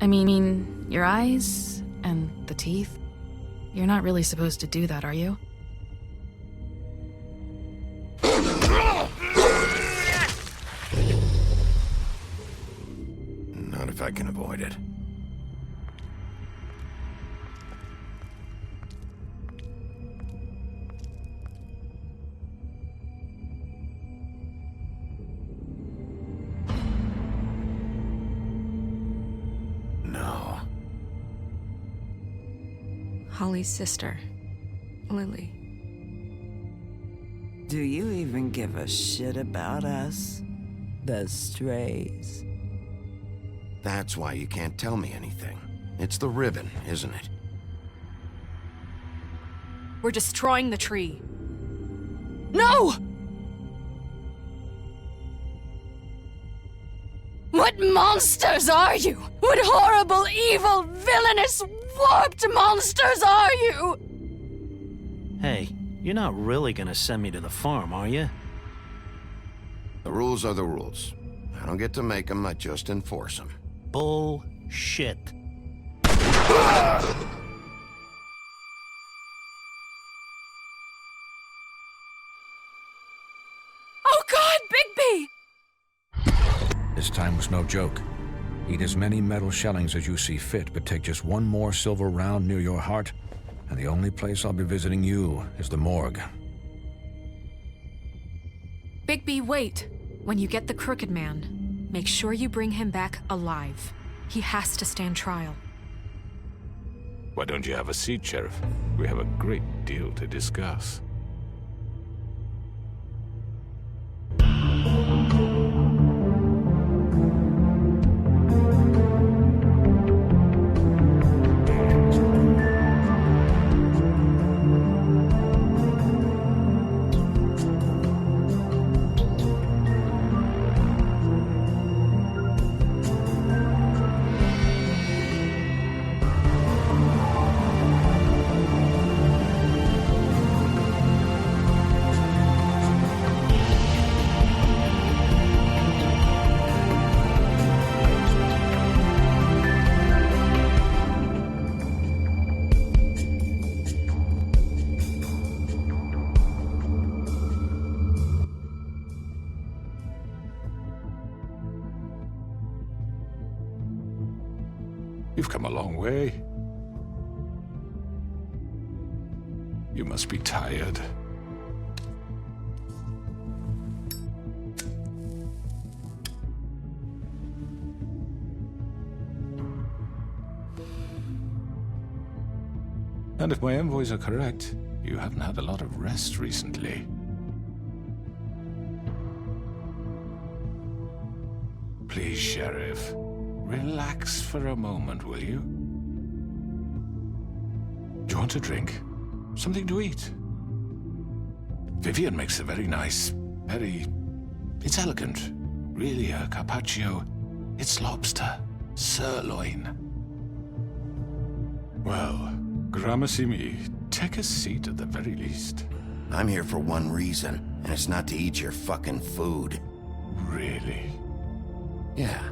I mean, your eyes and the teeth. You're not really supposed to do that, are you? Not if I can avoid it. No. Holly's sister, Lily. Do you even give a shit about us? The strays. That's why you can't tell me anything. It's the ribbon, isn't it? We're destroying the tree. No! What monsters are you? What horrible, evil, villainous, warped monsters are you? Hey, you're not really gonna send me to the farm, are you? The rules are the rules. I don't get to make them, I just enforce them. Bullshit. Oh God, Bigby! This time was no joke. Eat as many metal shellings as you see fit, but take just one more silver round near your heart, and the only place I'll be visiting you is the morgue. Bigby, wait. When you get the Crooked Man, make sure you bring him back alive. He has to stand trial. Why don't you have a seat, Sheriff? We have a great deal to discuss. You've come a long way. You must be tired. And if my envoys are correct, you haven't had a lot of rest recently. Please, Sheriff. Relax for a moment, will you? Do you want a drink? Something to eat? Vivian makes a very nice, it's elegant. Really a carpaccio. It's lobster, sirloin. Well, gramercy me. Take a seat at the very least. I'm here for one reason, and it's not to eat your fucking food. Really? Yeah.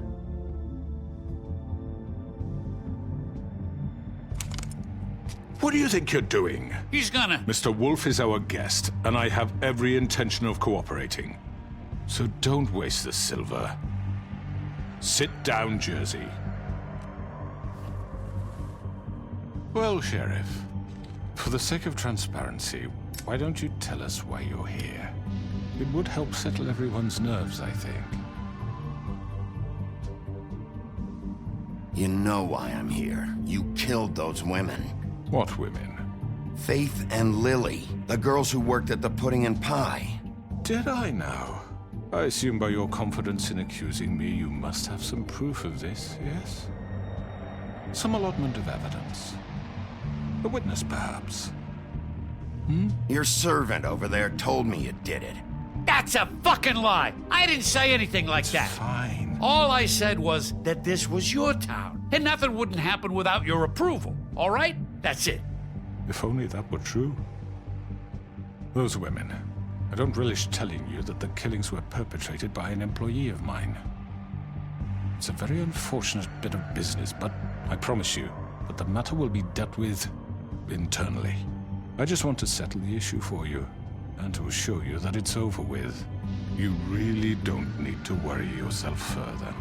What do you think you're doing? He's gonna... Mr. Wolf is our guest, and I have every intention of cooperating. So don't waste the silver. Sit down, Jersey. Well, Sheriff, for the sake of transparency, why don't you tell us why you're here? It would help settle everyone's nerves, I think. You know why I'm here. You killed those women. What women? Faith and Lily, the girls who worked at the Pudding and Pie. Did I now? I assume by your confidence in accusing me, you must have some proof of this, yes? Some allotment of evidence. A witness, perhaps? Your servant over there told me you did it. That's a fucking lie! I didn't say anything like that. Fine. All I said was that this was your town, and nothing wouldn't happen without your approval, all right? That's it. If only that were true. Those women. I don't relish telling you that the killings were perpetrated by an employee of mine. It's a very unfortunate bit of business, but I promise you that the matter will be dealt with internally. I just want to settle the issue for you, and to assure you that it's over with. You really don't need to worry yourself further.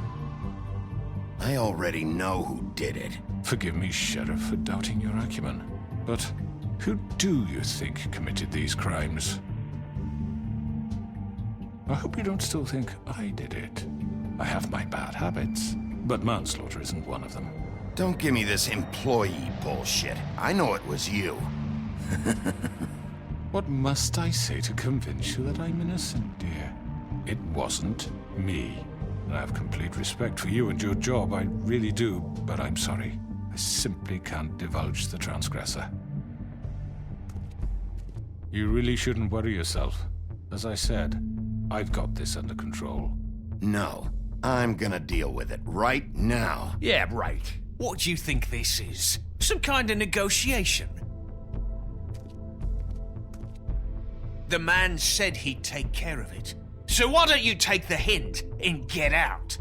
I already know who did it. Forgive me, Sheriff, for doubting your acumen, but who do you think committed these crimes? I hope you don't still think I did it. I have my bad habits, but manslaughter isn't one of them. Don't give me this employee bullshit. I know it was you. What must I say to convince you that I'm innocent, dear? It wasn't me. And I have complete respect for you and your job, I really do, but I'm sorry. I simply can't divulge the transgressor. You really shouldn't worry yourself. As I said, I've got this under control. No, I'm gonna deal with it right now. Yeah, right. What do you think this is? Some kind of negotiation? The man said he'd take care of it. So why don't you take the hint and get out?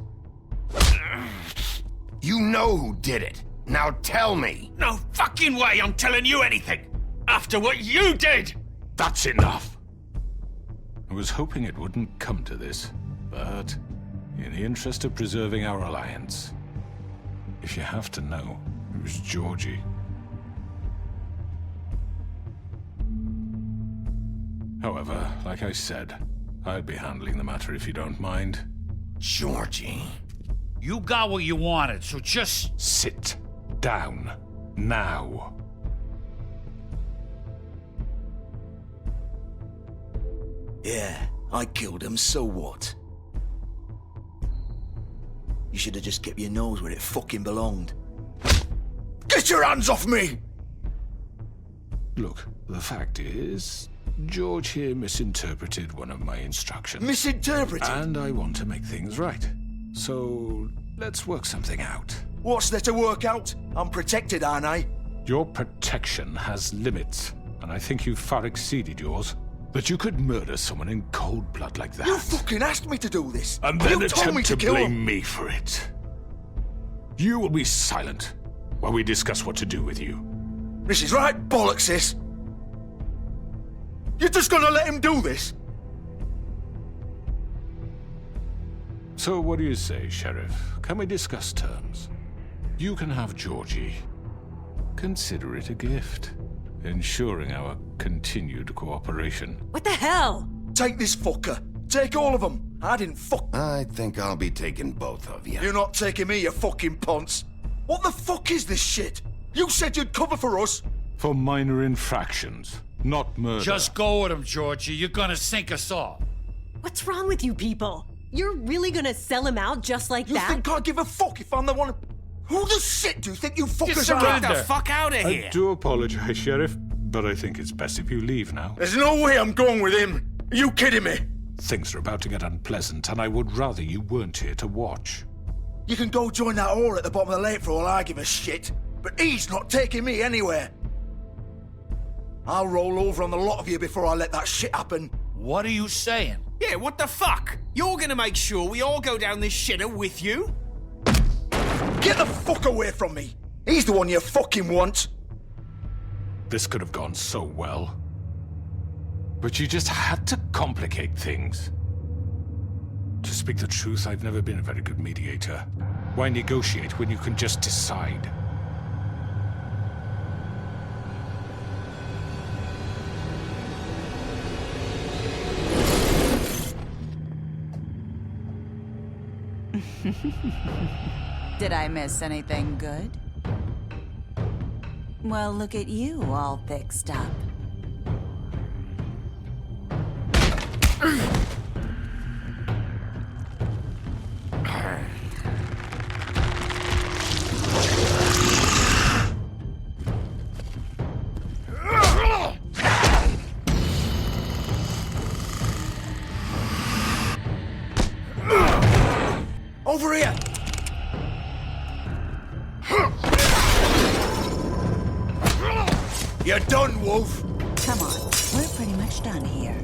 You know who did it. Now tell me. No fucking way I'm telling you anything! After what you did! That's enough! I was hoping it wouldn't come to this, but in the interest of preserving our alliance, if you have to know, it was Georgie. However, like I said, I'd be handling the matter if you don't mind. Georgie. You got what you wanted, so just... Sit down. Now. Yeah, I killed him, so what? You should have just kept your nose where it fucking belonged. Get your hands off me! Look, the fact is, George here misinterpreted one of my instructions. Misinterpreted? And I want to make things right. So, let's work something out. What's there to work out? I'm protected, aren't I? Your protection has limits, and I think you've far exceeded yours. That you could murder someone in cold blood like that. You fucking asked me to do this! And then you told me attempt to kill blame him. me for it. You will be silent while we discuss what to do with you. This is right bollocks, sis. You're just gonna let him do this? So what do you say, Sheriff? Can we discuss terms? You can have Georgie. Consider it a gift, ensuring our continued cooperation. What the hell? Take this fucker. Take all of them. I didn't fuck... I think I'll be taking both of you. You're not taking me, you fucking ponce. What the fuck is this shit? You said you'd cover for us. For minor infractions, not murder. Just go with him, Georgie. You're gonna sink us all. What's wrong with you people? You're really gonna sell him out just like You that? think I give a fuck if I'm the one... Who the shit do you think you fuckers are? Get the fuck out of here! I do apologize, Sheriff, but I think it's best if you leave now. There's no way I'm going with him. Are you kidding me? Things are about to get unpleasant, and I would rather you weren't here to watch. You can go join that whore at the bottom of the lake for all I give a shit. But he's not taking me anywhere. I'll roll over on the lot of you before I let that shit happen. What are you saying? Yeah, what the fuck? You're gonna make sure we all go down this shitter with you? Get the fuck away from me! He's the one you fucking want! This could have gone so well. But you just had to complicate things. To speak the truth, I've never been a very good mediator. Why negotiate when you can just decide? Did I miss anything good? Well, look at you, all fixed up. Over here! You're done, Wolf! Come on, we're pretty much done here.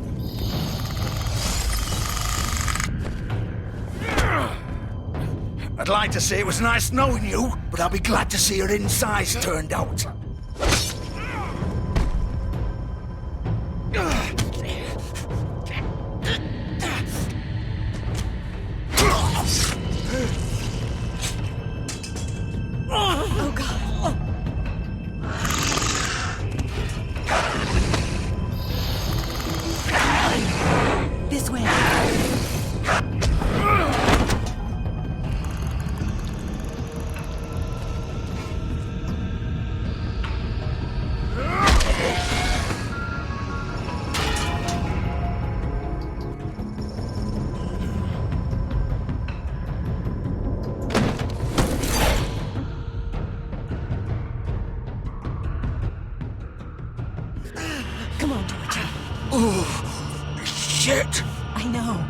I'd like to say it was nice knowing you, but I'll be glad to see your insides turned out. Oh, God. This way. Come on, Georgia. Oh, shit! I know.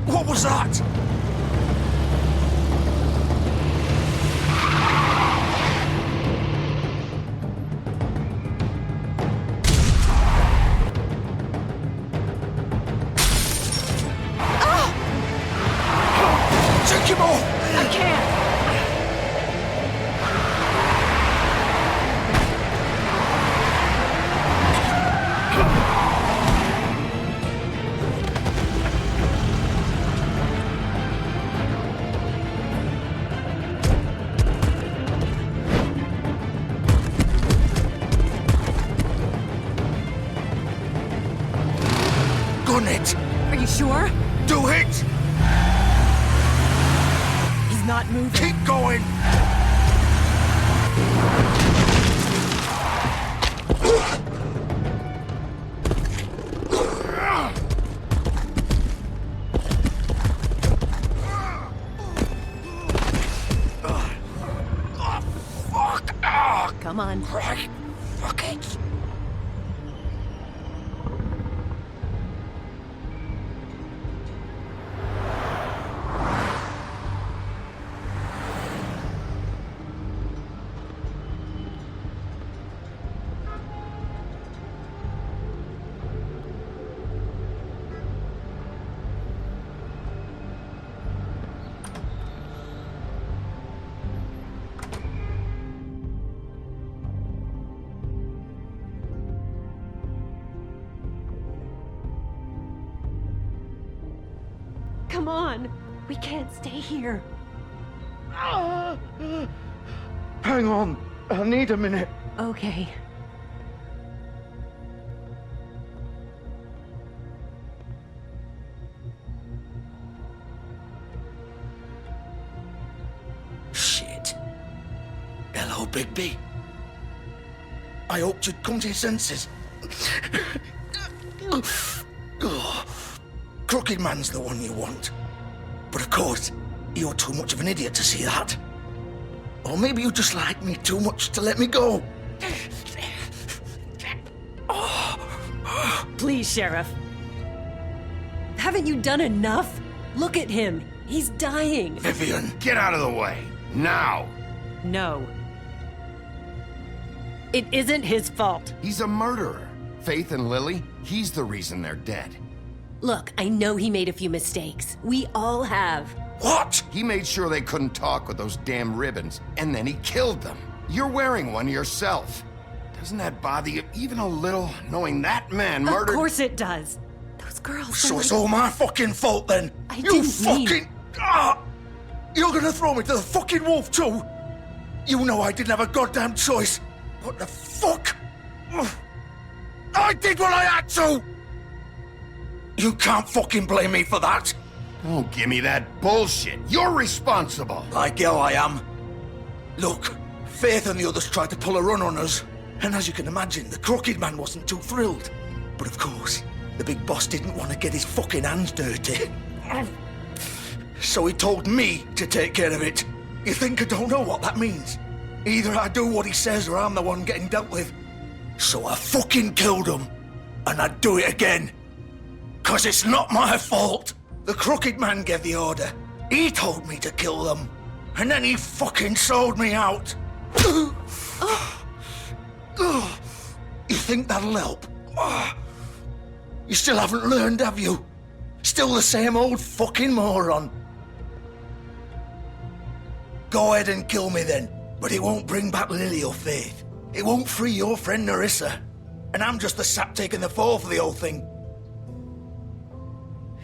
What was that? Take him off! I can't! Gun it! Are you sure? Do it! He's not moving. Keep going! Fuck! Come on. Right. Fuck it. Come on. We can't stay here. Hang on. I need a minute. Okay. Shit. Hello, Bigby. I hoped you'd come to your senses. Crooked Man's the one you want. But of course, you're too much of an idiot to see that. Or maybe you just like me too much to let me go. please, Sheriff. Haven't you done enough? Look at him. He's dying. Vivian, get out of the way. Now. No. It isn't his fault. He's a murderer. Faith and Lily, he's the reason they're dead. Look, I know he made a few mistakes. We all have. What? He made sure they couldn't talk with those damn ribbons, and then he killed them. You're wearing one yourself. Doesn't that bother you even a little, knowing that man murdered— Of course it does. Those girls— So it's all my fucking fault then? You fucking— You're gonna throw me to the fucking wolf too? You know I didn't have a goddamn choice. What the fuck? I did what I had to! You can't fucking blame me for that. Don't give me that bullshit. You're responsible. Like hell I am. Look, Faith and the others tried to pull a run on us. And as you can imagine, the Crooked Man wasn't too thrilled. But of course, the big boss didn't want to get his fucking hands dirty. So he told me to take care of it. You think I don't know what that means? Either I do what he says or I'm the one getting dealt with. So I fucking killed him. And I'd do it again. 'Cause it's not my fault. The Crooked Man gave the order. He told me to kill them. And then he fucking sold me out. You think that'll help? You still haven't learned, have you? Still the same old fucking moron. Go ahead and kill me then, but it won't bring back Lily or Faith. It won't free your friend Nerissa. And I'm just the sap taking the fall for the whole thing.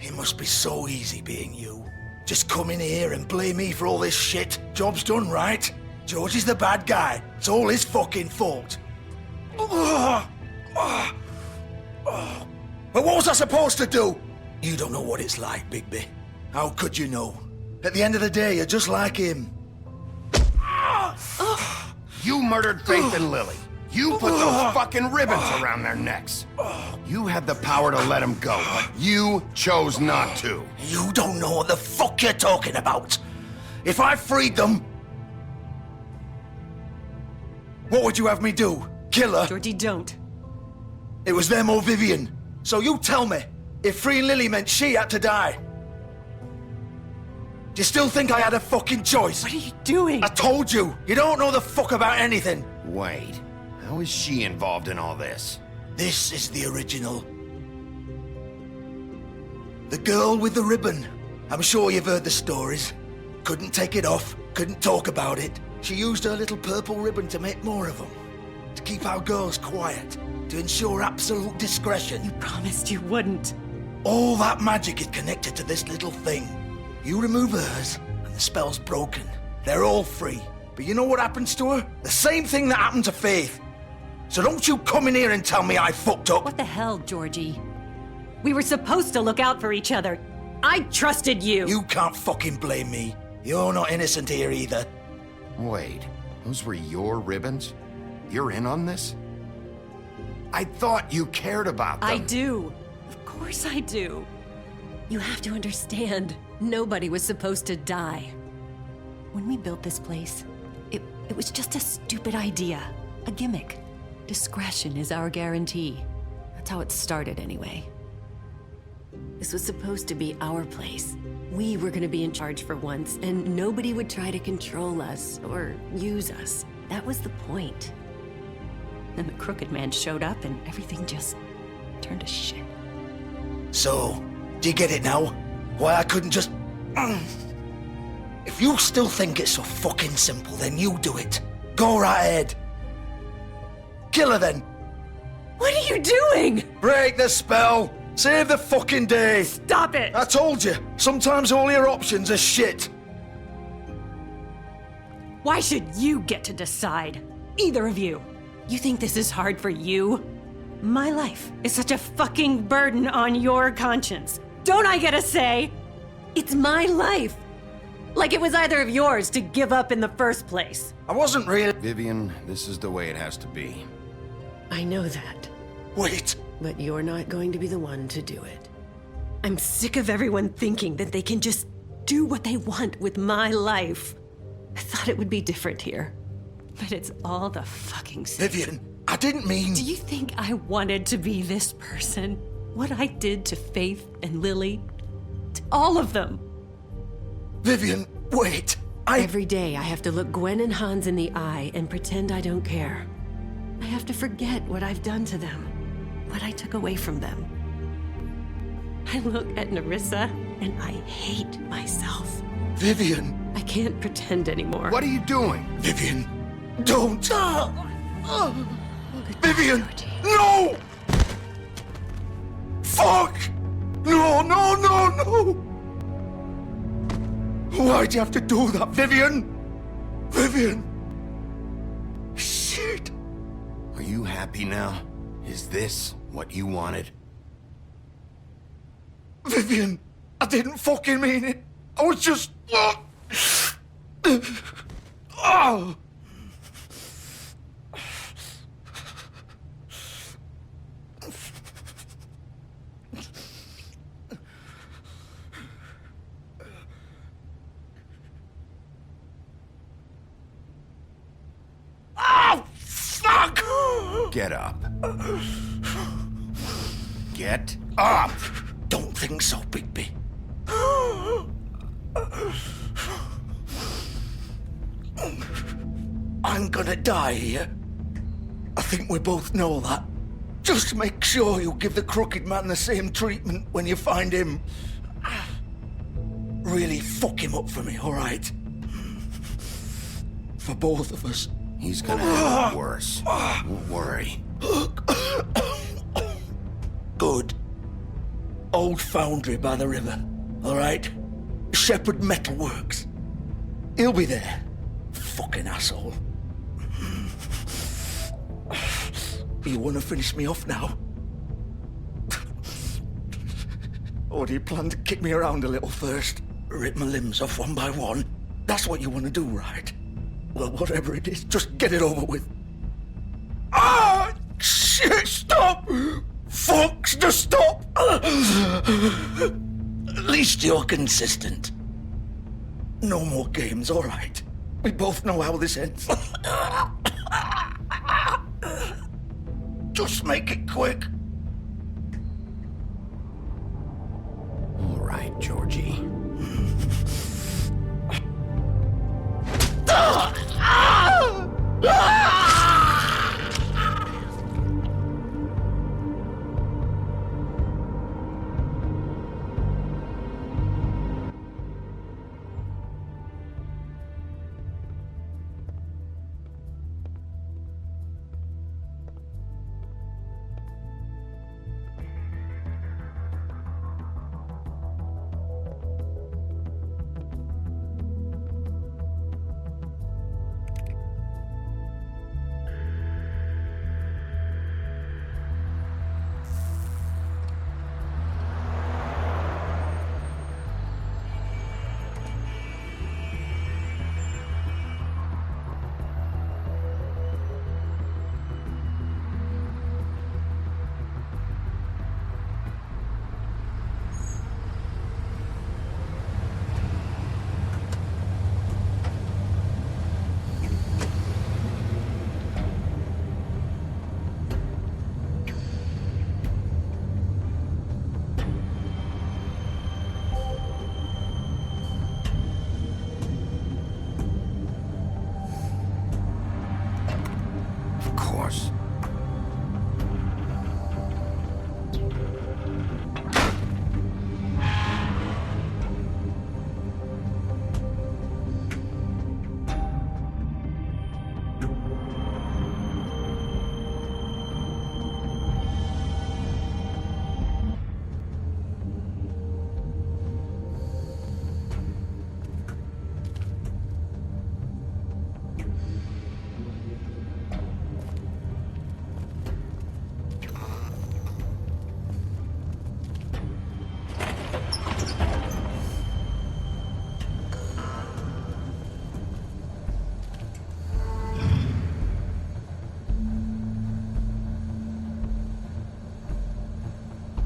It must be so easy being you. Just come in here and blame me for all this shit. Job's done, right? George is the bad guy. It's all his fucking fault. But what was I supposed to do? You don't know what it's like, Bigby. How could you know? At the end of the day, you're just like him. You murdered Faith and Lily. You put those fucking ribbons around their necks. You had the power to let them go, but you chose not to. You don't know what the fuck you're talking about. If I freed them... What would you have me do? Kill her? Georgie, don't. It was them or Vivian. So you tell me, if freeing Lily meant she had to die, do you still think I had a fucking choice? What are you doing? I told you, you don't know the fuck about anything. Wait, how is she involved in all this? This is the original. The girl with the ribbon. I'm sure you've heard the stories. Couldn't take it off, couldn't talk about it. She used her little purple ribbon to make more of them. To keep our girls quiet. To ensure absolute discretion. You promised you wouldn't. All that magic is connected to this little thing. You remove hers, and the spell's broken. They're all free. But you know what happens to her? The same thing that happened to Faith. So don't you come in here and tell me I fucked up. What the hell, Georgie? We were supposed to look out for each other. I trusted you. You can't fucking blame me. You're not innocent here either. Wait, those were your ribbons? You're in on this? I thought you cared about them. I do. Of course I do. You have to understand, nobody was supposed to die. When we built this place, it was just a stupid idea. A gimmick. Discretion is our guarantee. That's how it started anyway. This was supposed to be our place. We were gonna be in charge for once, and nobody would try to control us or use us. That was the point. Then the Crooked Man showed up and everything just turned to shit. So, do you get it now? Why I couldn't just... If you still think it's so fucking simple, then you do it. Go right ahead. Kill her then. What are you doing? Break the spell. Save the fucking day. Stop it. I told you, sometimes all your options are shit. Why should you get to decide? Either of you. You think this is hard for you? My life is such a fucking burden on your conscience. Don't I get a say? It's my life. Like it was either of yours to give up in the first place. I wasn't really... Vivian, this is the way it has to be. I know that. Wait. But you're not going to be the one to do it. I'm sick of everyone thinking that they can just do what they want with my life. I thought it would be different here. But it's all the fucking same. Vivian, I didn't mean... Do you think I wanted to be this person? What I did to Faith and Lily? To all of them? Vivian, wait. Every day I have to look Gwen and Hans in the eye and pretend I don't care. I have to forget what I've done to them, what I took away from them. I look at Nerissa and I hate myself. Vivian. I can't pretend anymore. What are you doing? Vivian, don't. Vivian, no! Fuck! No, no, no, no! Why'd you have to do that, Vivian? Vivian! Shit! Are you happy now? Is this what you wanted? Vivian, I didn't fucking mean it. I was just... Oh! Oh, fuck! Get up. Get up! Don't think so, Bigby. I'm gonna die here. I think we both know that. Just make sure you give the crooked man the same treatment when you find him. Really fuck him up for me, all right? For both of us. He's gonna have it worse. Don't worry. Good. Old foundry by the river, all right? Shepherd Metalworks. He'll be there. Fucking asshole. You want to finish me off now? Or do you plan to kick me around a little first? Rip my limbs off one by one? That's what you want to do, right? Well, whatever it is, just get it over with. Ah! Shit, stop! Fuck, just stop! At least you're consistent. No more games, all right? We both know how this ends. Just make it quick. All right, Georgie.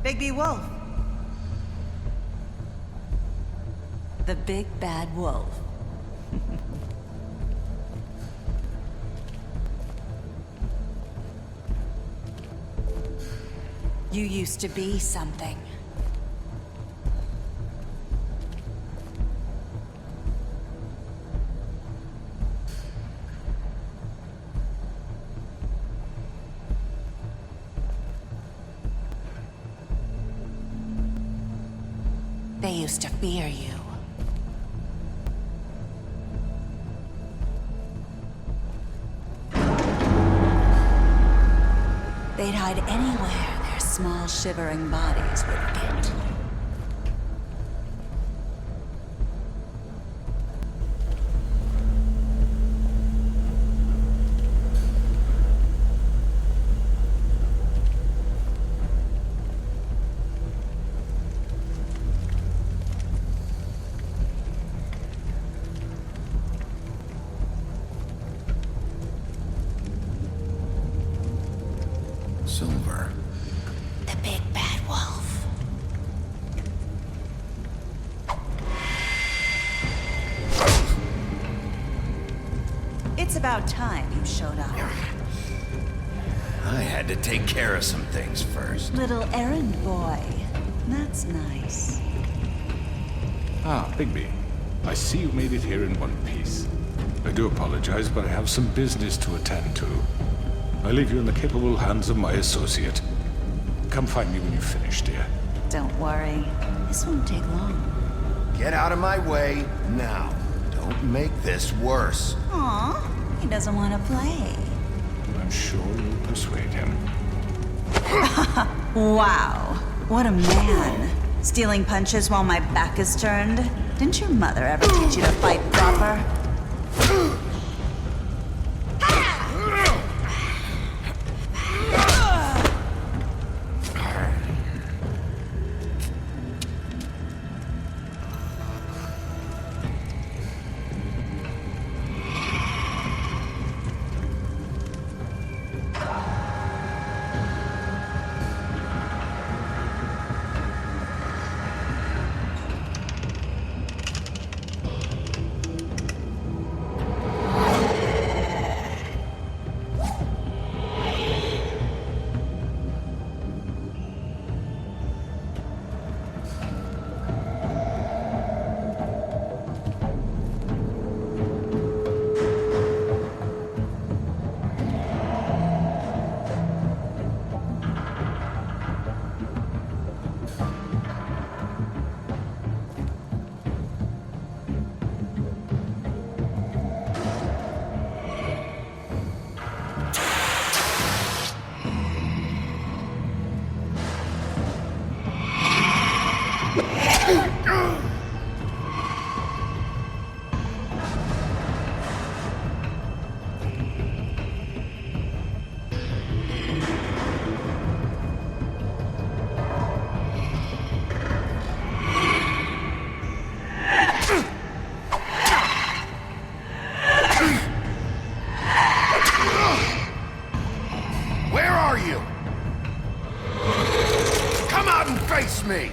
Bigby Wolf. The big bad wolf. You used to be something. They used to fear you. They'd hide anywhere their small, shivering bodies would fit. Silver. The big bad wolf. It's about time you showed up. I had to take care of some things first. Little errand boy. That's nice. Ah, Bigby. I see you made it here in one piece. I do apologize, but I have some business to attend to. I leave you in the capable hands of my associate. Come find me when you've finished, dear. Don't worry. This won't take long. Get out of my way now. Don't make this worse. Aw, he doesn't want to play. I'm sure you'll persuade him. Wow, what a man. Stealing punches while my back is turned? Didn't your mother ever teach you to fight proper? Face me!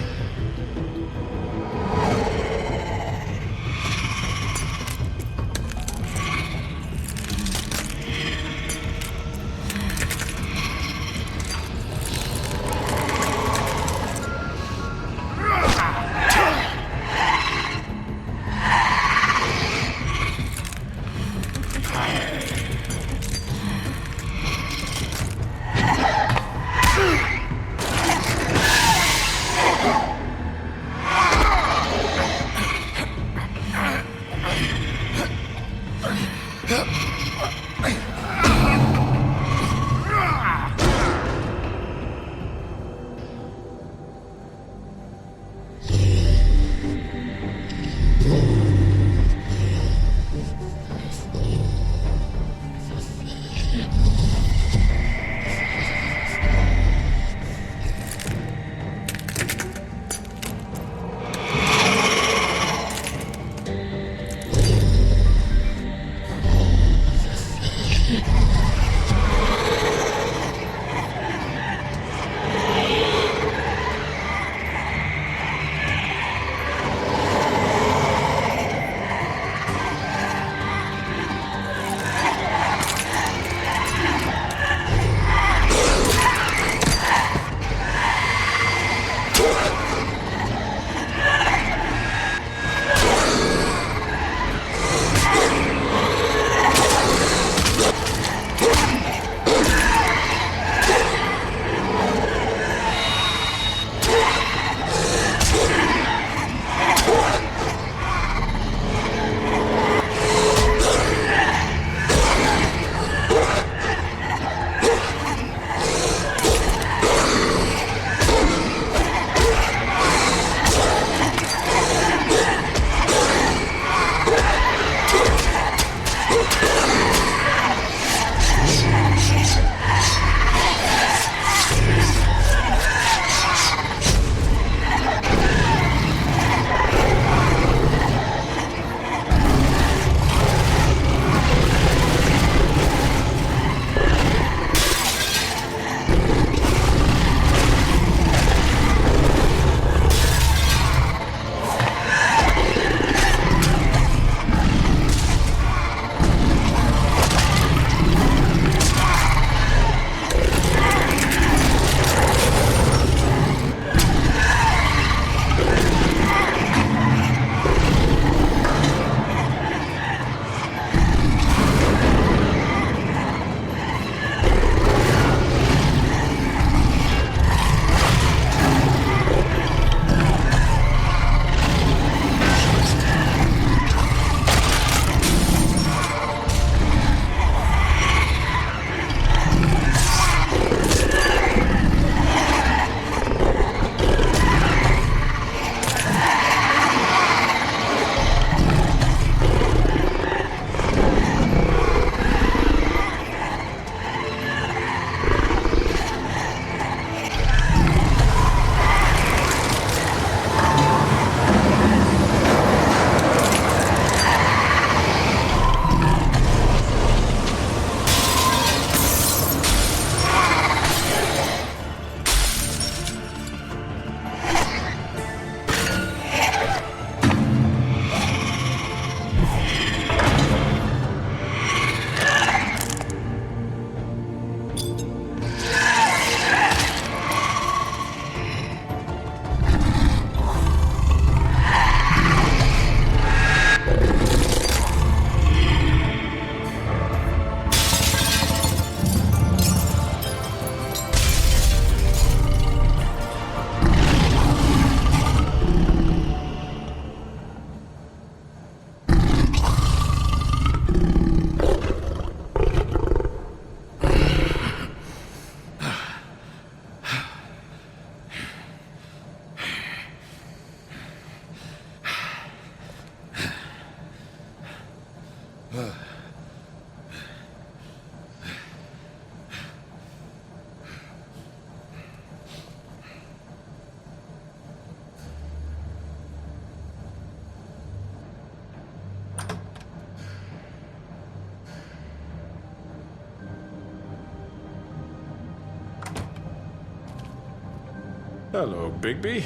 Hello, Bigby.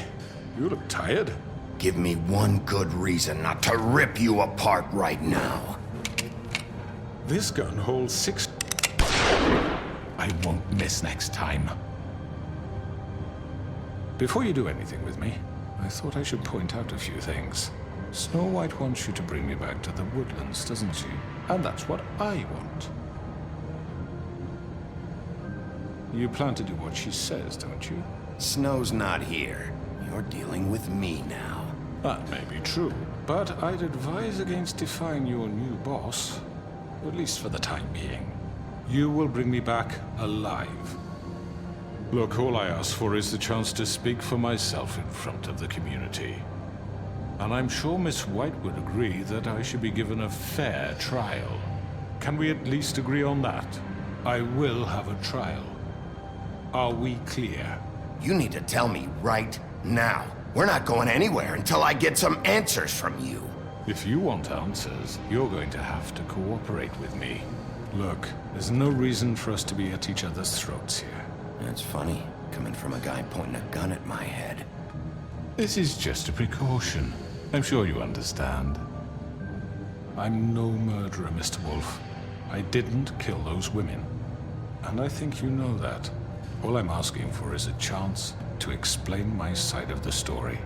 You look tired. Give me one good reason not to rip you apart right now. This gun holds 6... I won't miss next time. Before you do anything with me, I thought I should point out a few things. Snow White wants you to bring me back to the woodlands, doesn't she? And that's what I want. You plan to do what she says, don't you? Snow's not here. You're dealing with me now. That may be true, but I'd advise against defying your new boss, at least for the time being. You will bring me back alive. Look, all I ask for is the chance to speak for myself in front of the community. And I'm sure Miss White would agree that I should be given a fair trial. Can we at least agree on that? I will have a trial. Are we clear? You need to tell me right now. We're not going anywhere until I get some answers from you. If you want answers, you're going to have to cooperate with me. Look, there's no reason for us to be at each other's throats here. That's funny, coming from a guy pointing a gun at my head. This is just a precaution. I'm sure you understand. I'm no murderer, Mr. Wolf. I didn't kill those women. And I think you know that. All I'm asking for is a chance to explain my side of the story.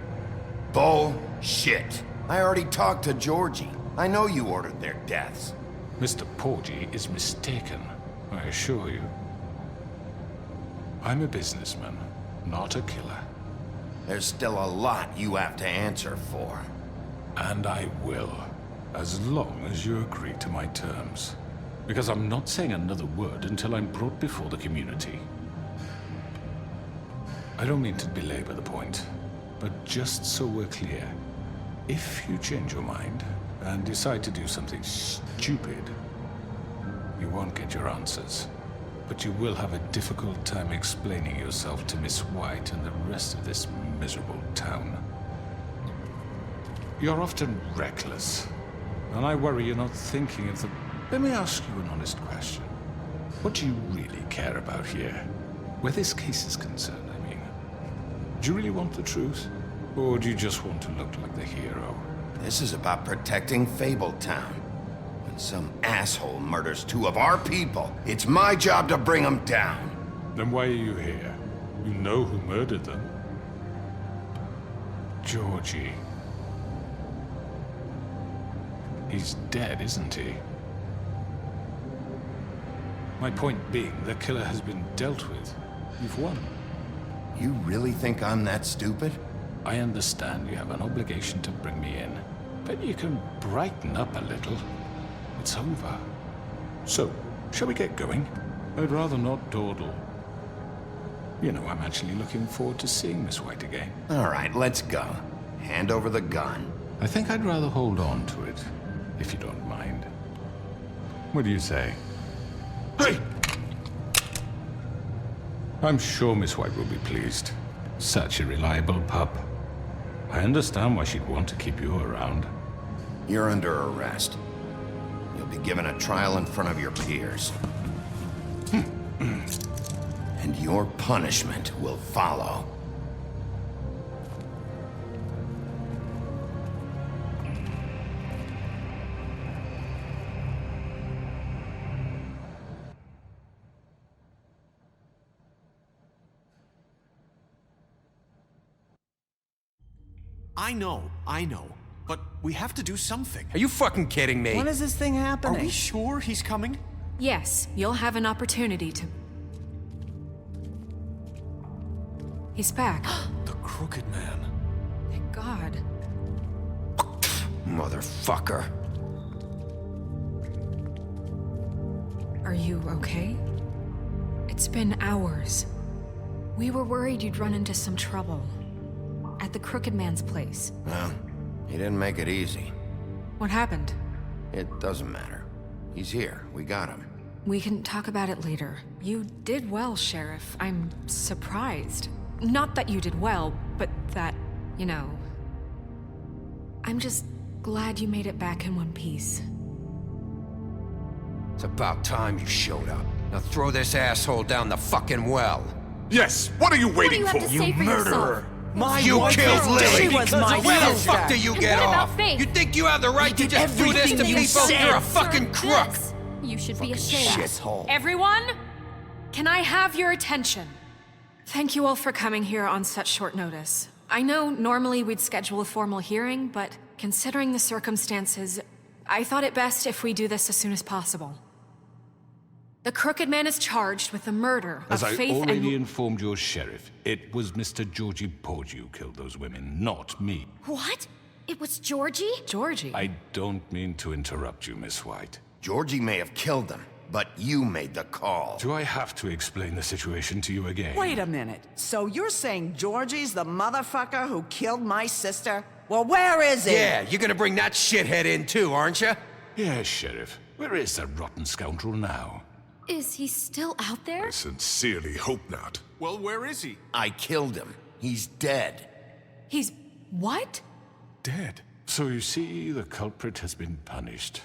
Bullshit. I already talked to Georgie. I know you ordered their deaths. Mr. Porgy is mistaken, I assure you. I'm a businessman, not a killer. There's still a lot you have to answer for. And I will, as long as you agree to my terms. Because I'm not saying another word until I'm brought before the community. I don't mean to belabor the point, but just so we're clear, if you change your mind and decide to do something stupid, you won't get your answers. But you will have a difficult time explaining yourself to Miss White and the rest of this miserable town. You're often reckless, and I worry you're not thinking of the... Let me ask you an honest question. What do you really care about here? Where this case is concerned, I mean. Do you really want the truth? Or do you just want to look like the hero? This is about protecting Fabletown. When some asshole murders two of our people, it's my job to bring them down. Then why are you here? You know who murdered them. Georgie. He's dead, isn't he? My point being, the killer has been dealt with. You've won. You really think I'm that stupid? I understand you have an obligation to bring me in, but you can brighten up a little. It's over. So, shall we get going? I'd rather not dawdle. You know, I'm actually looking forward to seeing Miss White again. All right, let's go. Hand over the gun. I think I'd rather hold on to it, if you don't mind. What do you say? Hey! I'm sure Miss White will be pleased. Such a reliable pup. I understand why she'd want to keep you around. You're under arrest. You'll be given a trial in front of your peers. And your punishment will follow. I know. But we have to do something. Are you fucking kidding me? When is this thing happening? Are we sure he's coming? Yes, you'll have an opportunity to... He's back. The Crooked Man. Thank God. Motherfucker. Are you okay? It's been hours. We were worried you'd run into some trouble. At the Crooked Man's place. Well, he didn't make it easy. What happened? It doesn't matter. He's here. We got him. We can talk about it later. You did well, Sheriff. I'm surprised. Not that you did well, but that, you know... I'm just glad you made it back in one piece. It's about time you showed up. Now throw this asshole down the fucking well. Yes, what are you waiting What do you have to say for yourself? My You wife killed is Lily! dead. She was my Where the sister. fuck do you And get what about off? Faith? You think you have the right to did just do this to everything you people? said. You're a fucking crook! This. You should be ashamed. Shithole. Everyone, can I have your attention? Thank you all for coming here on such short notice. I know normally we'd schedule a formal hearing, but considering the circumstances, I thought it best if we do this as soon as possible. The Crooked Man is charged with the murder As of I Faith already and... informed your sheriff, it was Mr. Georgie Porgy who killed those women, not me. What? It was Georgie? Georgie? I don't mean to interrupt you, Miss White. Georgie may have killed them, but you made the call. Do I have to explain the situation to you again? Wait a minute. So you're saying Georgie's the motherfucker who killed my sister? Well, where is he? Yeah, you're gonna bring that shithead in too, aren't you? Yes, Sheriff. Where is that rotten scoundrel now? Is he still out there? I sincerely hope not. Well, where is he? I killed him. He's dead. He's... what? Dead. So you see, the culprit has been punished.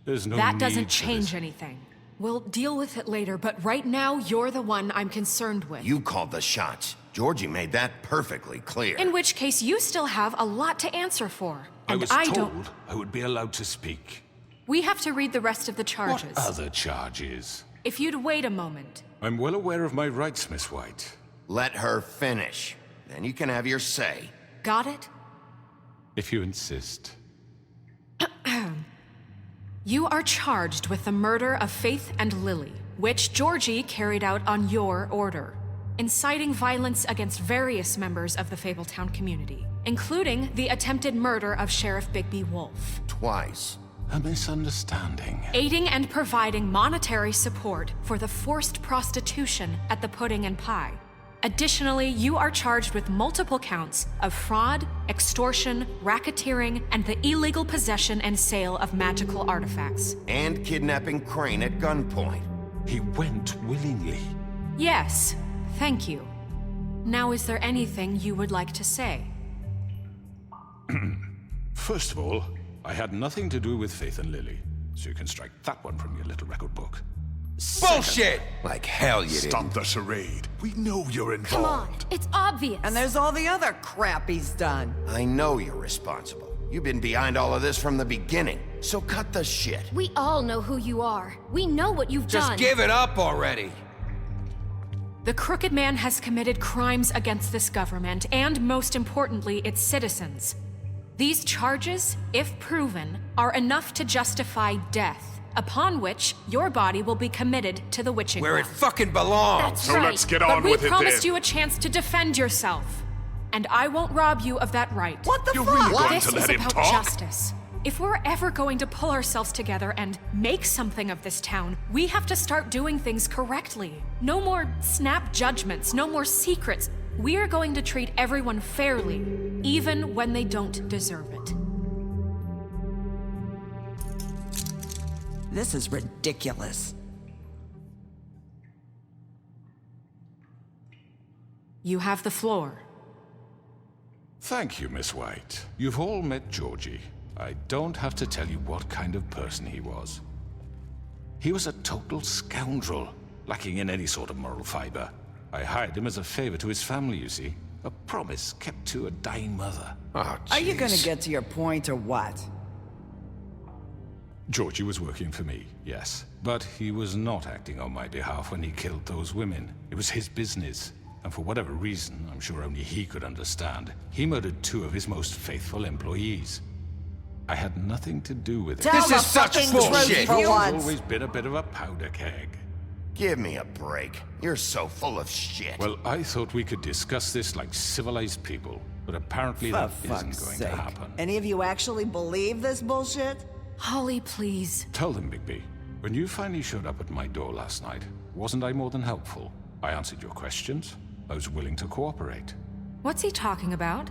There's no That need doesn't for change this. anything. We'll deal with it later, but right now, you're the one I'm concerned with. You called the shots. Georgie made that perfectly clear. In which case, you still have a lot to answer for. I And was don't... told I would be allowed to speak. We have to read the rest of the charges. What other charges? If you'd wait a moment. I'm well aware of my rights, Miss White. Let her finish. Then you can have your say. Got it? If you insist. You are charged with the murder of Faith and Lily, which Georgie carried out on your order, inciting violence against various members of the Fabletown community, including the attempted murder of Sheriff Bigby Wolf. Twice. A misunderstanding. Aiding and providing monetary support for the forced prostitution at the Pudding and Pie. Additionally, you are charged with multiple counts of fraud, extortion, racketeering, and the illegal possession and sale of magical artifacts. And kidnapping Crane at gunpoint. He went willingly. Yes, thank you. Now, is there anything you would like to say? First of all, I had nothing to do with Faith and Lily, so you can strike that one from your little record book. Bullshit! Like hell you didn't. Stop the charade. We know you're involved. Come on, it's obvious. And there's all the other crap he's done. I know you're responsible. You've been behind all of this from the beginning. So cut the shit. We all know who you are. We know what you've Just done. give it up already. The Crooked Man has committed crimes against this government and, most importantly, its citizens. These charges, if proven, are enough to justify death, upon which your body will be committed to the witching Where it well. fucking belongs. That's So right. let's get But on we with it promised then. you a chance to defend yourself, and I won't rob you of that right. What the You're fuck? really going This to is let him about talk? justice. If we're ever going to pull ourselves together and make something of this town, we have to start doing things correctly. No more snap judgments, no more secrets. We're going to treat everyone fairly, even when they don't deserve it. This is ridiculous. You have the floor. Thank you, Miss White. You've all met Georgie. I don't have to tell you what kind of person he was. He was a total scoundrel, lacking in any sort of moral fiber. I hired him as a favor to his family, you see. A promise kept to a dying mother. Oh, Are you jeez. gonna get to your point or what? Georgie was working for me, yes. But he was not acting on my behalf when he killed those women. It was his business. And for whatever reason, I'm sure only he could understand, he murdered 2 of his most faithful employees. I had nothing to do with it. Tell the fucking truth for He's once. always been a bit of a powder keg. Give me a break. You're so full of shit. Well, I thought we could discuss this like civilized people, but apparently For that fuck's isn't going sake. to happen. Any of you actually believe this bullshit? Holly, please. Tell them, Bigby, when you finally showed up at my door last night, wasn't I more than helpful? I answered your questions. I was willing to cooperate. What's he talking about?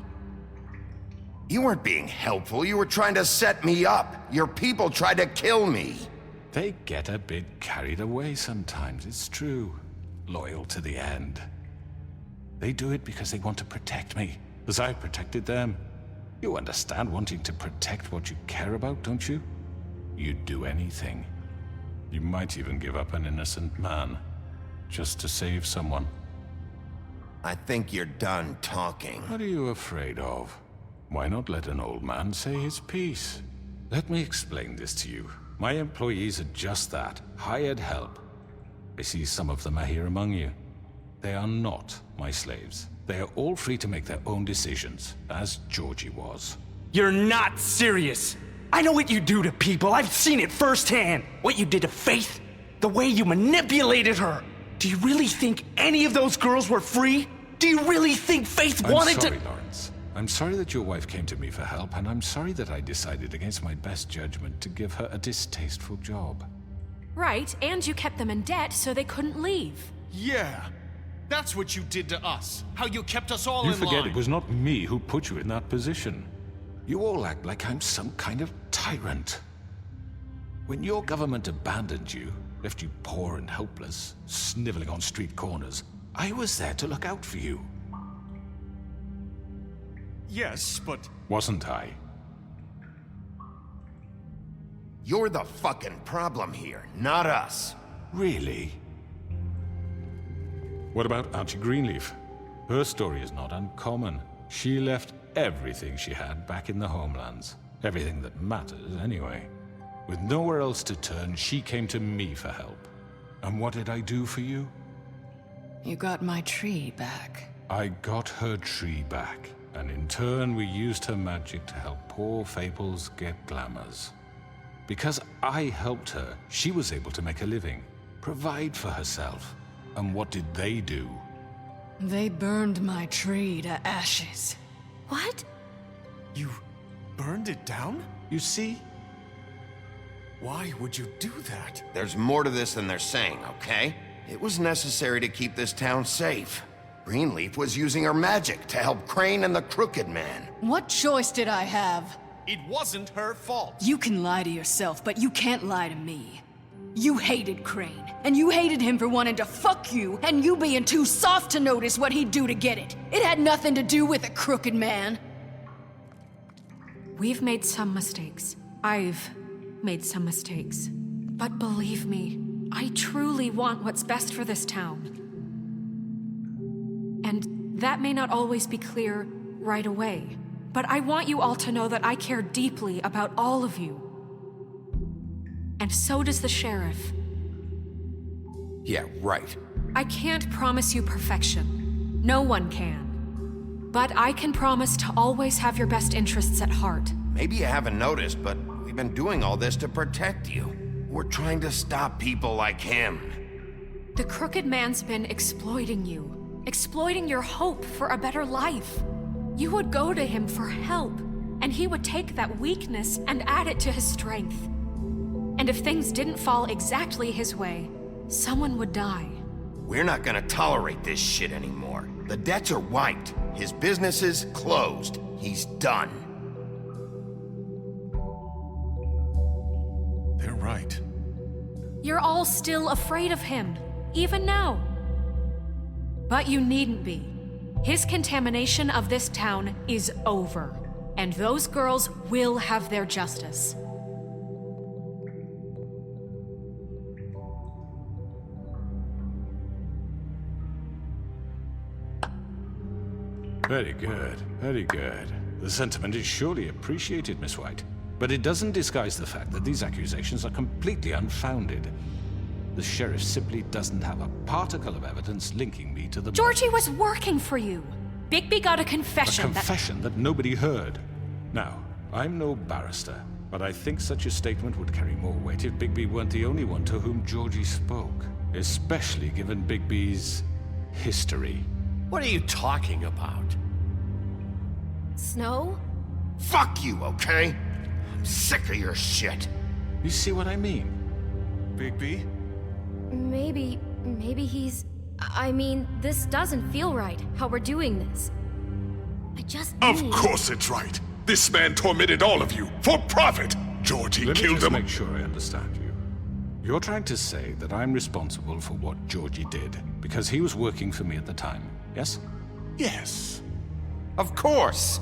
You weren't being helpful. You were trying to set me up. Your people tried to kill me. They get a bit carried away sometimes, it's true. Loyal to the end. They do it because they want to protect me, as I protected them. You understand wanting to protect what you care about, don't you? You'd do anything. You might even give up an innocent man, just to save someone. I think you're done talking. What are you afraid of? Why not let an old man say his piece? Let me explain this to you. My employees are just that, hired help. I see some of them are here among you. They are not my slaves. They are all free to make their own decisions, as Georgie was. You're not serious. I know what you do to people. I've seen it firsthand. What you did to Faith, the way you manipulated her. Do you really think any of those girls were free? Do you really think Faith wanted to— I'm sorry, Lawrence. I'm sorry that your wife came to me for help, and I'm sorry that I decided against my best judgment to give her a distasteful job. Right, and you kept them in debt so they couldn't leave. Yeah. That's what you did to us. How you kept us all You in line. forget it was not me who put you in that position. You all act like I'm some kind of tyrant. When your government abandoned you, left you poor and helpless, sniveling on street corners, I was there to look out for you. Yes, but... Wasn't I? You're the fucking problem here, not us. Really? What about Auntie Greenleaf? Her story is not uncommon. She left everything she had back in the homelands. Everything that matters, anyway. With nowhere else to turn, she came to me for help. And what did I do for you? You got my tree back. I got her tree back, and in turn we used her magic to help poor Fables get glamours. Because I helped her, she was able to make a living, provide for herself. And what did they do? They burned my tree to ashes. What? You burned it down? You see? Why would you do that? There's more to this than they're saying, okay? It was necessary to keep this town safe. Greenleaf was using her magic to help Crane and the Crooked Man. What choice did I have? It wasn't her fault. You can lie to yourself, but you can't lie to me. You hated Crane, and you hated him for wanting to fuck you, and you being too soft to notice what he'd do to get it. It had nothing to do with the Crooked Man. We've made some mistakes. I've made some mistakes. But believe me, I truly want what's best for this town. And that may not always be clear right away, but I want you all to know that I care deeply about all of you. And so does the sheriff. Yeah, right. I can't promise you perfection. No one can. But I can promise to always have your best interests at heart. Maybe you haven't noticed, but we've been doing all this to protect you. We're trying to stop people like him. The Crooked Man's been exploiting you. Exploiting your hope for a better life. You would go to him for help, and he would take that weakness and add it to his strength. And if things didn't fall exactly his way, someone would die. We're not gonna tolerate this shit anymore. The debts are wiped. His business is closed. He's done. They're right. You're all still afraid of him, even now. But you needn't be. His contamination of this town is over, and those girls will have their justice. Very good, very good. The sentiment is surely appreciated, Miss White. But it doesn't disguise the fact that these accusations are completely unfounded. The sheriff simply doesn't have a particle of evidence linking me to the... Georgie was working for you. Bigby got a confession. A confession that nobody heard. Now, I'm no barrister, but I think such a statement would carry more weight if Bigby weren't the only one to whom Georgie spoke. Especially given Bigby's history. What are you talking about? Snow? Fuck you, okay? I'm sick of your shit. You see what I mean? Bigby? Maybe he's... I mean, this doesn't feel right, how we're doing this. I just Of need... course it's right. This man tormented all of you for profit. Georgie Let me killed just him. make sure I understand you. You're trying to say that I'm responsible for what Georgie did because he was working for me at the time, yes? Yes. Of course.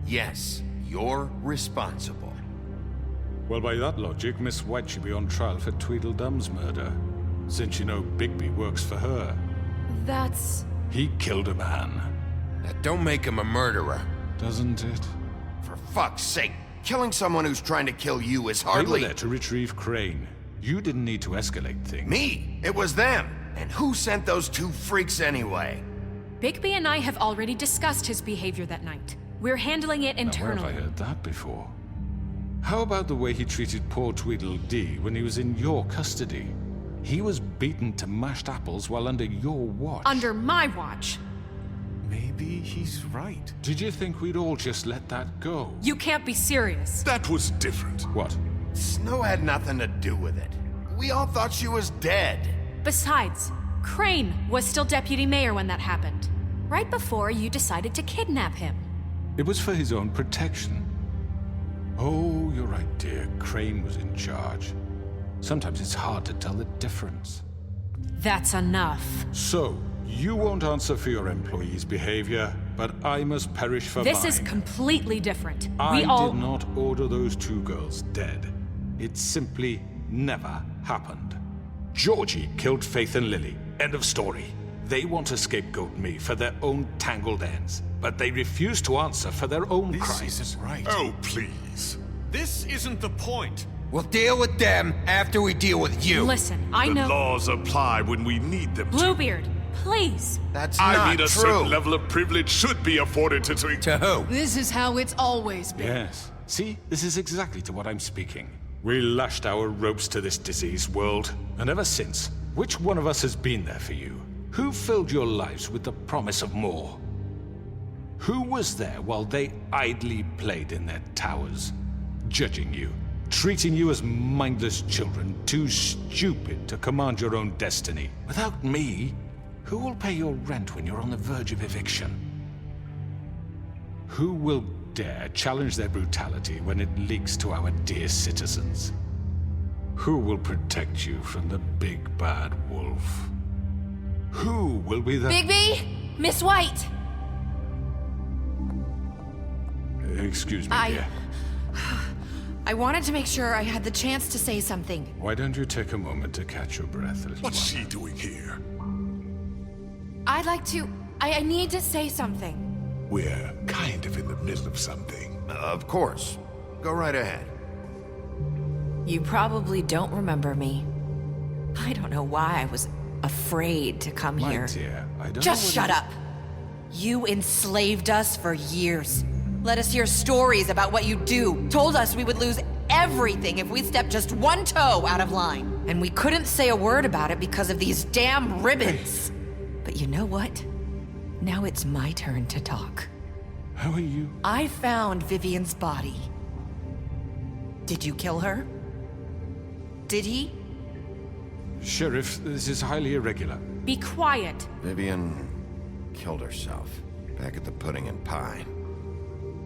Yes, you're responsible. Well, by that logic, Miss White should be on trial for Tweedledum's murder, since you know Bigby works for her. That's... He killed a man. That don't make him a murderer. Doesn't it? For fuck's sake, killing someone who's trying to kill you is They were hardly... there to retrieve Crane. You didn't need to escalate things. Me? It was them. And who sent those two freaks anyway? Bigby and I have already discussed his behavior that night. We're handling it Now, where internally. have I heard that before? How about the way he treated poor Tweedledee when he was in your custody? He was beaten to mashed apples while under your watch. Under my watch. Maybe he's right. Did you think we'd all just let that go? You can't be serious. That was different. What? Snow had nothing to do with it. We all thought she was dead. Besides, Crane was still deputy mayor when that happened. Right before you decided to kidnap him. It was for his own protection. Oh, you're right, dear. Crane was in charge. Sometimes it's hard to tell the difference. That's enough. So, you won't answer for your employees' behavior, but I must perish for This mine. is completely different. I We all... did not order those two girls dead. It simply never happened. Georgie killed Faith and Lily. End of story. They want to scapegoat me for their own tangled ends, but they refuse to answer for their own crimes. This isn't right. Oh, please. This isn't the point. We'll deal with them after we deal with you. Listen, I The know... laws apply when we need them to. Bluebeard, please. That's I not mean, a true. certain level of privilege should be afforded to... To who? This is how it's always been. Yes. See, this is exactly to what I'm speaking. We lashed our ropes to this diseased world, and ever since, which one of us has been there for you? Who filled your lives with the promise of more? Who was there while they idly played in their towers, judging you, treating you as mindless children, too stupid to command your own destiny? Without me, who will pay your rent when you're on the verge of eviction? Who will dare challenge their brutality when it leaks to our dear citizens? Who will protect you from the big bad wolf? Who will be the... Bigby? Miss White! Excuse me, dear. I wanted to make sure I had the chance to say something. Why don't you take a moment to catch your breath, little What's one? she doing here? I'd like to... I need to say something. We're kind of in the middle of something. Of course. Go right ahead. You probably don't remember me. I don't know why I was afraid to come My here. dear, I don't Just know shut up. You enslaved us for years. Let us hear stories about what you do. Told us we would lose everything if we stepped just one toe out of line. And we couldn't say a word about it because of these damn ribbons. But you know what? Now it's my turn to talk. How are you? I found Vivian's body. Did you kill her? Did he? Sheriff, this is highly irregular. Be quiet. Vivian killed herself back at the Pudding and Pie.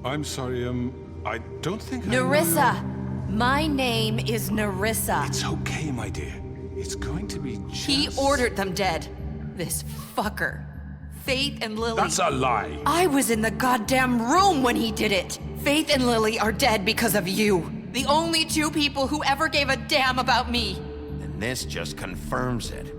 I'm sorry, I don't think Nerissa! My name is Nerissa. It's okay, my dear. It's going to be just... He ordered them dead. This fucker. Faith and Lily. That's a lie. I was in the goddamn room when he did it. Faith and Lily are dead because of you. The only two people who ever gave a damn about me. And this just confirms it.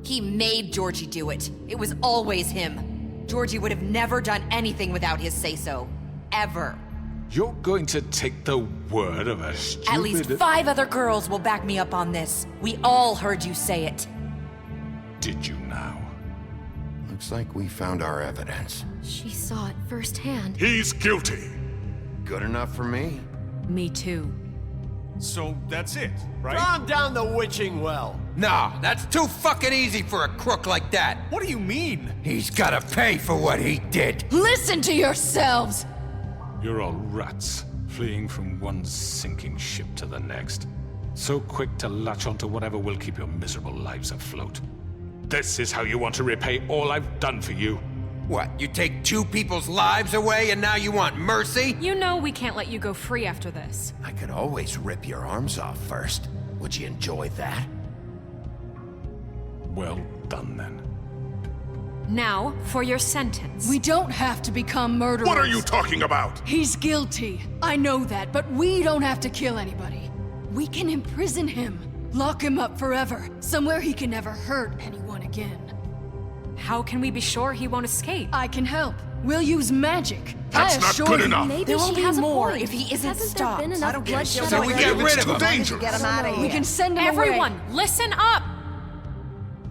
He made Georgie do it. It was always him. Georgie would have never done anything without his say-so. Ever. You're going to take the word of a stupid... At least 5 other girls will back me up on this. We all heard you say it. Did you now? Looks like we found our evidence. She saw it firsthand. He's guilty. Good enough for me. Me too. So that's it, right? Calm down the witching well. Nah, that's too fucking easy for a crook like that. What do you mean? He's gotta pay for what he did. Listen to yourselves! You're all rats, fleeing from one sinking ship to the next. So quick to latch onto whatever will keep your miserable lives afloat. This is how you want to repay all I've done for you. What, you take 2 people's lives away and now you want mercy? You know we can't let you go free after this. I could always rip your arms off first. Would you enjoy that? Well done, then. Now, for your sentence. We don't have to become murderers. What are you talking about? He's guilty. I know that, but we don't have to kill anybody. We can imprison him. Lock him up forever. Somewhere he can never hurt anyone again. how can we be sure he won't escape? I can help. We'll use magic. That's not good enough. Maybe There won't she be has more a point. if he isn't Hasn't stopped. there been enough bloodshed So we already? get rid of him. Dangerous. Get him out of here. We can send him Everyone, away. listen up!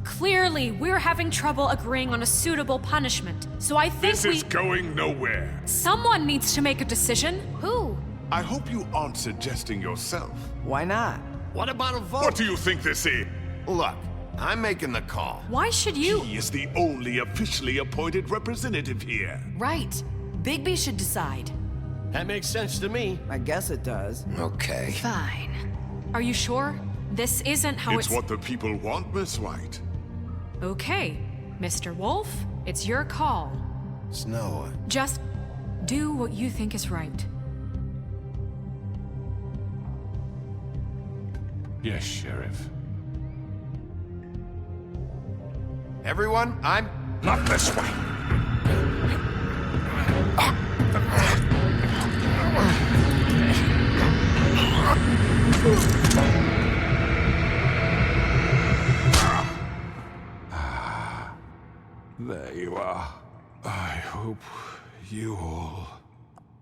Clearly, we're having trouble agreeing on a suitable punishment, so I think This is going nowhere. someone needs to make a decision. Who? I hope you aren't suggesting yourself. Why not? What about a vote? What do you think this is? Look, I'm making the call. Why should you? He is the only officially appointed representative here. Right. Bigby should decide. That makes sense to me. I guess it does. Okay. Fine. Are you sure? This isn't how It's what the people want, Miss White. Okay, Mr. Wolf, it's your call. Snow. Just do what you think is right. Yes, Sheriff. Everyone, I'm... Not this way. There you are. I hope you all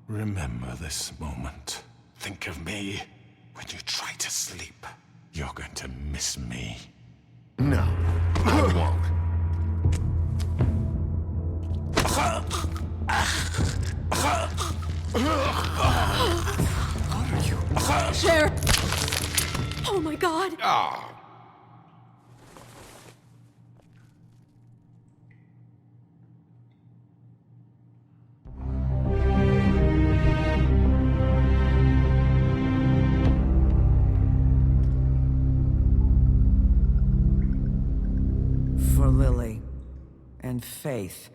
remember this moment. Think of me when you try to sleep. You're going to miss me. No, I won't. Sheriff! Oh my god! Ah. For Lily. And Faith.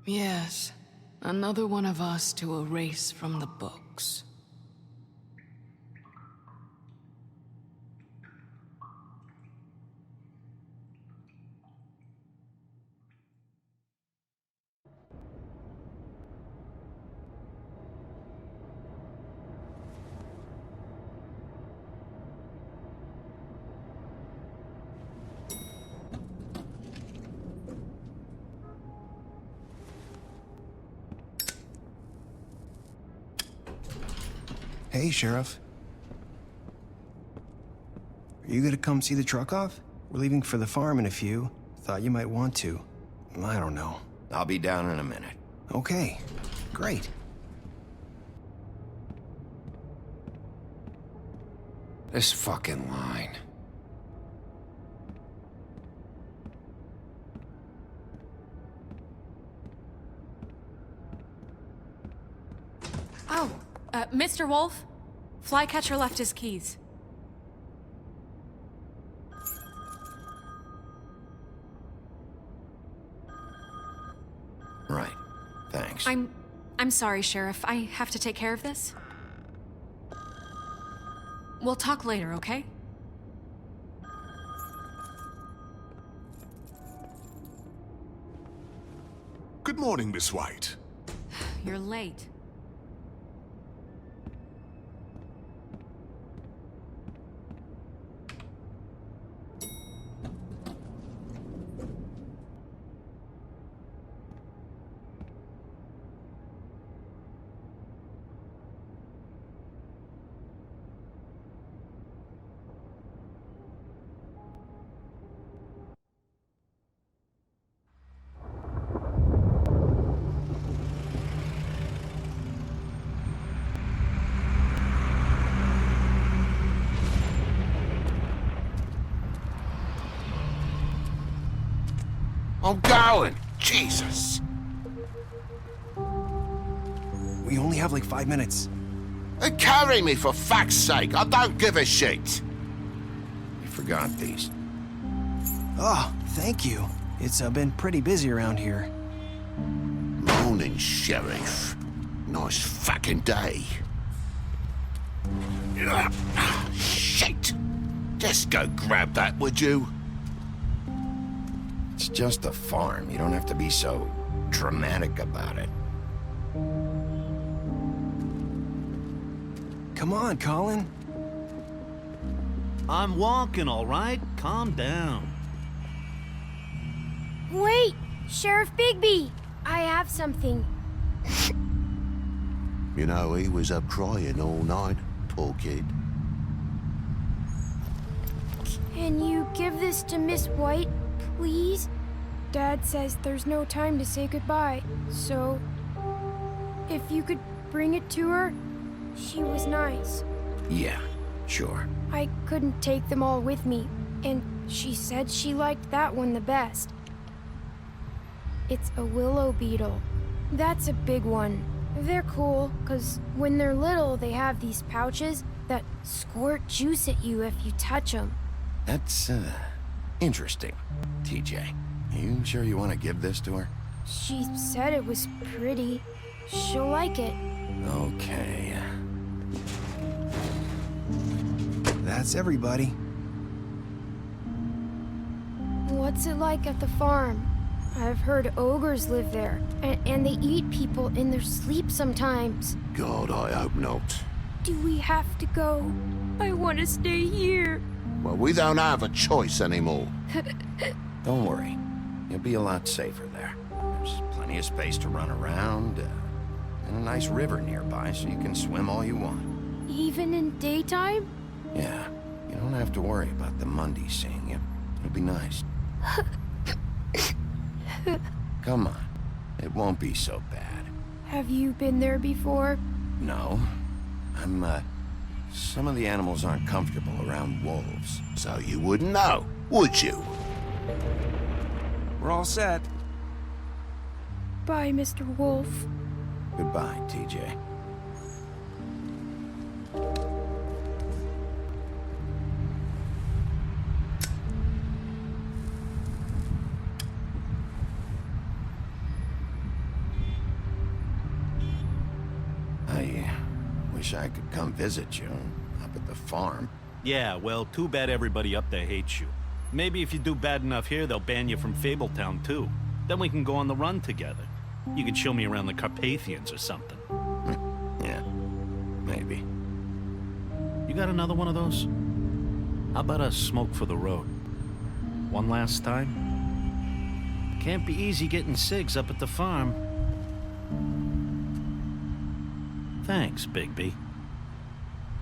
Yes. Another one of us to erase from the books. Hey, Sheriff. Are you gonna come see the truck off? We're leaving for the farm in a few. Thought you might want to. I don't know. I'll be down in a minute. Okay, great. This fucking line. Oh, Mr. Wolf, Flycatcher left his keys. Right. Thanks. I'm sorry, Sheriff. I have to take care of this. We'll talk later, okay? Good morning, Miss White. You're late. I'm going! Jesus! We only have like 5 minutes. Carry me for fuck's sake! I don't give a shit! You forgot these. Oh, thank you. It's been pretty busy around here. Morning, Sheriff. Nice fucking day. Shit! Just go grab that, would you? It's just a farm. You don't have to be so dramatic about it. Come on, Colin. I'm walking, all right? Calm down. Wait! Sheriff Bigby! I have something. You know, he was up crying all night, poor kid. Can you give this to Miss White, please? Dad says there's no time to say goodbye, so... if you could bring it to her, she was nice. Yeah, sure. I couldn't take them all with me, and she said she liked that one the best. It's a willow beetle. That's a big one. They're cool, 'cause when they're little, they have these pouches that squirt juice at you if you touch them. That's, interesting, TJ. You sure you want to give this to her? She said it was pretty. She'll like it. Okay. That's everybody. What's it like at the farm? I've heard ogres live there, and they eat people in their sleep sometimes. God, I hope not. Do we have to go? I want to stay here. Well, we don't have a choice anymore. Don't worry. You'll be a lot safer there. There's plenty of space to run around, and a nice river nearby so you can swim all you want. Even in daytime? Yeah, you don't have to worry about the Mundies seeing you. It'll be nice. Come on. It won't be so bad. Have you been there before? No. Some of the animals aren't comfortable around wolves. So you wouldn't know, would you? We're all set. Bye, Mr. Wolf. Goodbye, TJ. I wish I could come visit you up at the farm. Yeah, well, too bad everybody up there hates you. Maybe if you do bad enough here, they'll ban you from Fabletown, too. Then we can go on the run together. You could show me around the Carpathians or something. Yeah, maybe. You got another one of those? How about a smoke for the road? One last time? Can't be easy getting cigs up at the farm. Thanks, Bigby.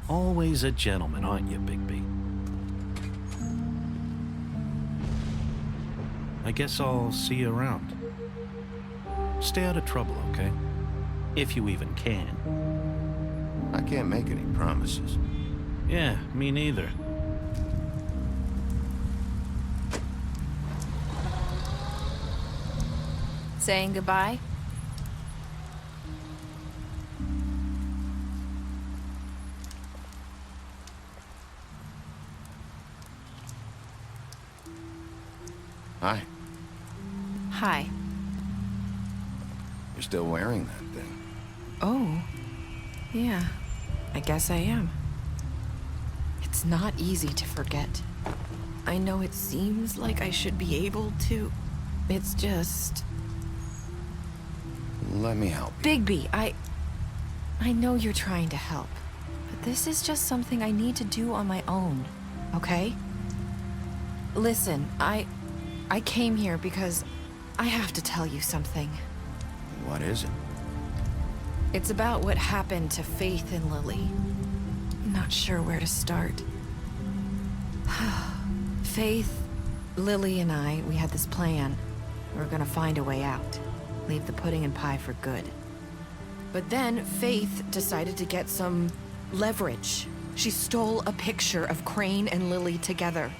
Always a gentleman, aren't you, Bigby? I guess I'll see you around. Stay out of trouble, okay? If you even can. I can't make any promises. Yeah, me neither. Saying goodbye? Hi. Hi. You're still wearing that thing. Oh. Yeah. I guess I am. It's not easy to forget. I know it seems like I should be able to. It's just... Let me help you. Bigby, I know you're trying to help, but this is just something I need to do on my own, okay? Listen, I came here because I have to tell you something. What is it? It's about what happened to Faith and Lily. I'm not sure where to start. Faith, Lily, and I, we had this plan. We were gonna find a way out. Leave the pudding and pie for good. But then Faith decided to get some leverage. She stole a picture of Crane and Lily together.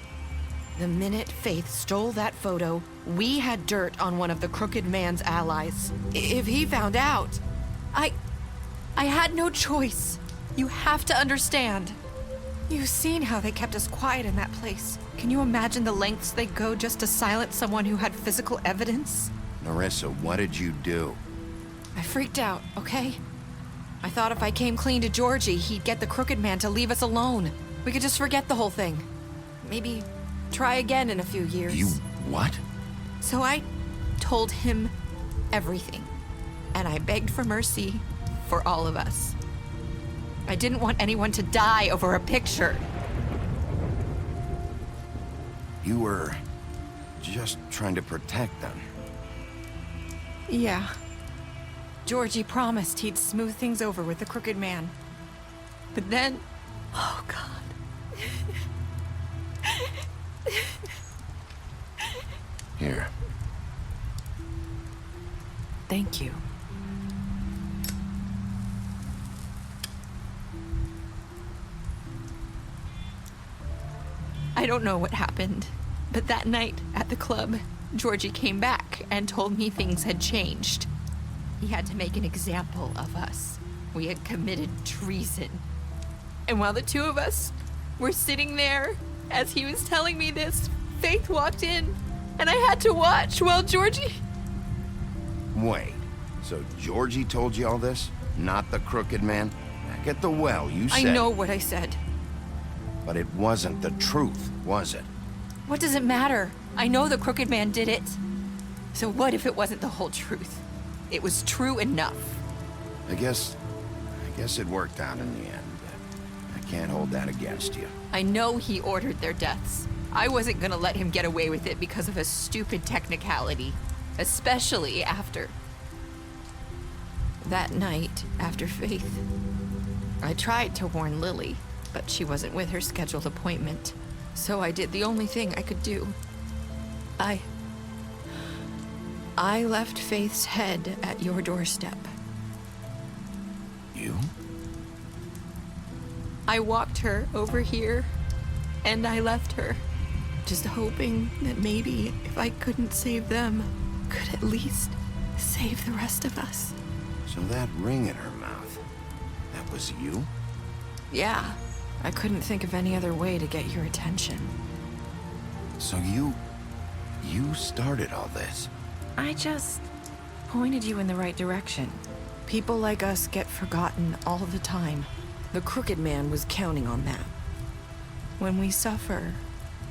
The minute Faith stole that photo, we had dirt on one of the Crooked Man's allies. If he found out, I had no choice. You have to understand. You've seen how they kept us quiet in that place. Can you imagine the lengths they go just to silence someone who had physical evidence? Narissa, what did you do? I freaked out, okay? I thought if I came clean to Georgie, he'd get the Crooked Man to leave us alone. We could just forget the whole thing. Maybe try again in a few years. You what? So I told him everything. And I begged for mercy for all of us. I didn't want anyone to die over a picture. You were just trying to protect them. Yeah. Georgie promised he'd smooth things over with the Crooked Man. But then... Oh, God. Here. Thank you. I don't know what happened, but that night at the club, Georgie came back and told me things had changed. He had to make an example of us. We had committed treason. And while the two of us were sitting there, as he was telling me this, Faith walked in, and I had to watch while Georgie... Wait, so Georgie told you all this? Not the Crooked Man? Back at the well, you said... I know what I said. But it wasn't the truth, was it? What does it matter? I know the Crooked Man did it. So what if it wasn't the whole truth? It was true enough. I guess it worked out in the end. I can't hold that against you. I know he ordered their deaths. I wasn't gonna let him get away with it because of a stupid technicality. Especially after... that night, after Faith. I tried to warn Lily, but she wasn't with her scheduled appointment. So I did the only thing I could do. I left Faith's head at your doorstep. You? I walked her over here, and I left her, just hoping that maybe if I couldn't save them, could at least save the rest of us. So that ring in her mouth, that was you? Yeah, I couldn't think of any other way to get your attention. So you started all this? I just pointed you in the right direction. People like us get forgotten all the time. The Crooked Man was counting on that. When we suffer,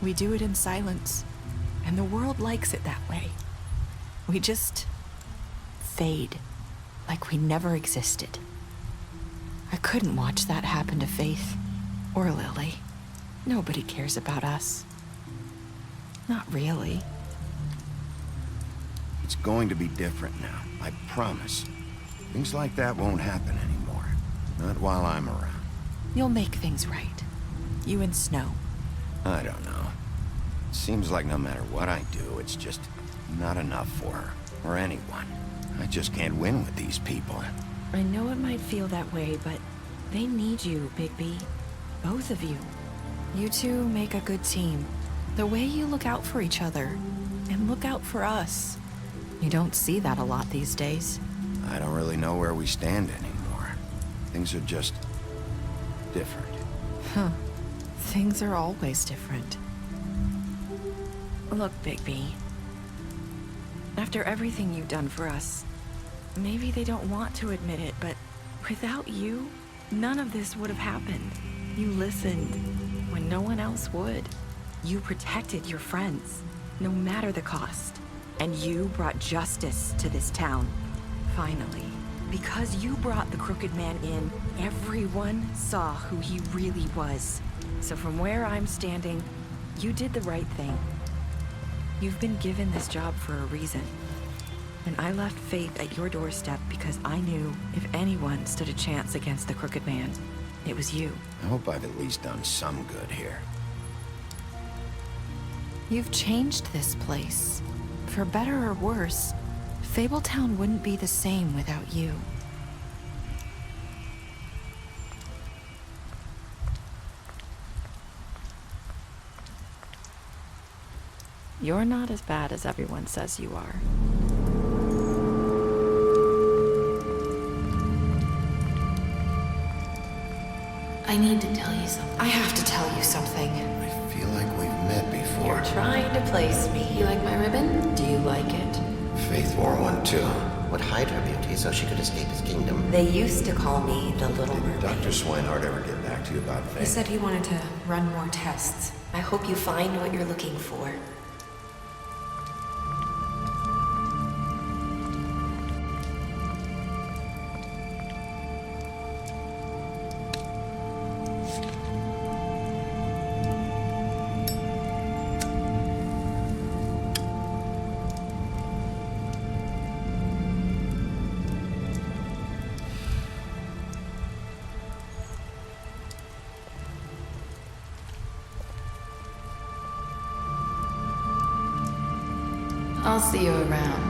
we do it in silence, and the world likes it that way. We just fade, like we never existed. I couldn't watch that happen to Faith, or Lily. Nobody cares about us. Not really. It's going to be different now, I promise. Things like that won't happen anymore. Not while I'm around. You'll make things right. You and Snow. I don't know. It seems like no matter what I do, it's just not enough for her, or anyone. I just can't win with these people. I know it might feel that way, but they need you, Bigby. Both of you. You two make a good team. The way you look out for each other, and look out for us. You don't see that a lot these days. I don't really know where we stand anymore. Things are just... different. Huh. Things are always different. Look, Bigby. After everything you've done for us, maybe they don't want to admit it, but without you, none of this would have happened. You listened when no one else would. You protected your friends, no matter the cost. And you brought justice to this town. Finally. Because you brought the Crooked Man in, everyone saw who he really was. So from where I'm standing, you did the right thing. You've been given this job for a reason. And I left Faith at your doorstep because I knew if anyone stood a chance against the Crooked Man, it was you. I hope I've at least done some good here. You've changed this place. For better or worse, Fabletown wouldn't be the same without you. You're not as bad as everyone says you are. I need to tell you something. I have to tell you something. I feel like we've met before. You're trying to place me. You like my ribbon? Do you like it? Faith wore one too. Would hide her beauty so she could escape his kingdom. They used to call me the Little Mermaid. Dr. Swinehart ever get back to you about Faith? He said he wanted to run more tests. I hope you find what you're looking for. I'll see you around.